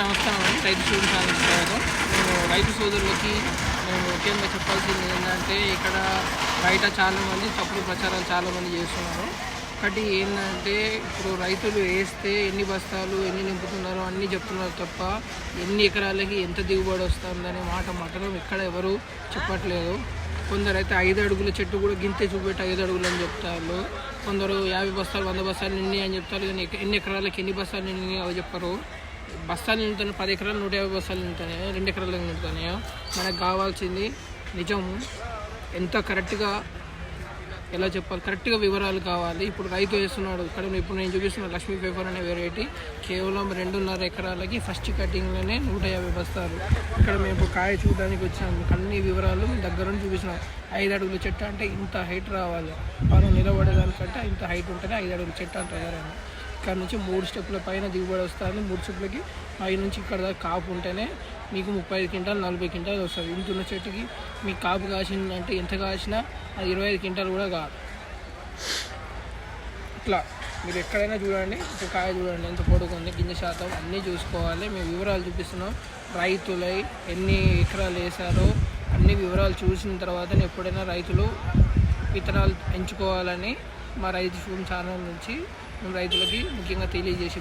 నమస్కారం అండి. రైతు సోదరు స్వాగతం. నేను రైతు సోదరులకి ముఖ్యంగా చెప్పాల్సింది ఏంటంటే, ఇక్కడ బయట చాలామంది తప్పుడు ప్రచారాలు చాలామంది చేస్తున్నారు. ఒకటి ఏంటంటే, ఇప్పుడు రైతులు వేస్తే ఎన్ని బస్తాలు ఎన్ని నింపుతున్నారో అన్నీ చెప్తున్నారు తప్ప ఎన్ని ఎకరాలకి ఎంత దిగుబడి వస్తుందనే మాట మాత్రం ఇక్కడ ఎవరు చెప్పట్లేదు. కొందరు అయితే 5 అడుగుల చెట్టు కూడా గింతే చూపెట్టి 5 అడుగులు అని చెప్తారు. కొందరు 50 బస్తాలు 100 బస్తాలు నిండి అని చెప్తారు. కానీ ఎన్ని ఎకరాలకి ఎన్ని బస్తాలు నిండి అవి చెప్పరు. బస్తాలు నిండుతాయి, 10 ఎకరాలు 150 బస్తాలు నిండుతాయో 2 ఎకరాలకు నిండుతాయో. మనకు కావాల్సింది నిజం, ఎంత కరెక్ట్గా ఎలా చెప్పాలి, కరెక్ట్గా వివరాలు కావాలి. ఇప్పుడు రైతు వేస్తున్నాడు ఇక్కడ, ఇప్పుడు నేను చూపిస్తున్న లక్ష్మీ పేపర్ అనే వెరైటీ కేవలం 2.5 ఎకరాలకి ఫస్ట్ కటింగ్లోనే 150 బస్తాలు. ఇక్కడ మేము కాయ చూడడానికి వచ్చాము, అన్ని వివరాలు దగ్గర నుంచి చూపిస్తున్నాం. 5 అడుగుల చెట్టు అంటే ఇంత హైట్ రావాలి, మనం నిలబడేదానికంటే ఇంత హైట్ ఉంటేనే 5 అడుగుల చెట్టు అంటారు ఎవరైనా. ఇక్కడ నుంచి 3 స్టెప్పుల పైన దిగుబడి వస్తుంది. 3 స్టెప్పులకి పై నుంచి ఇక్కడ దాకా కాపు ఉంటేనే మీకు 35 క్వింటాలు 40 క్వింటాలు వస్తుంది. ఇంతున్న చెట్టుకి మీకు కాపు కాసిందంటే ఎంత కాసినా అది 25 క్వింటాలు కూడా కాదు. ఇట్లా మీరు ఎక్కడైనా చూడండి, ఇప్పుడు కాయ చూడండి ఎంత పొడుగుంది, గింజ శాతం అన్నీ చూసుకోవాలి. మేము వివరాలు చూపిస్తున్నాం. రైతులై ఎన్ని ఎకరాలు వేసారో అన్ని వివరాలు చూసిన తర్వాత ఎప్పుడైనా రైతులు విత్తనాలు ఎంచుకోవాలని మా రైతు ఫోన్ ఛానల్ నుంచి మేము రైతులకి ముఖ్యంగా తెలియజేసి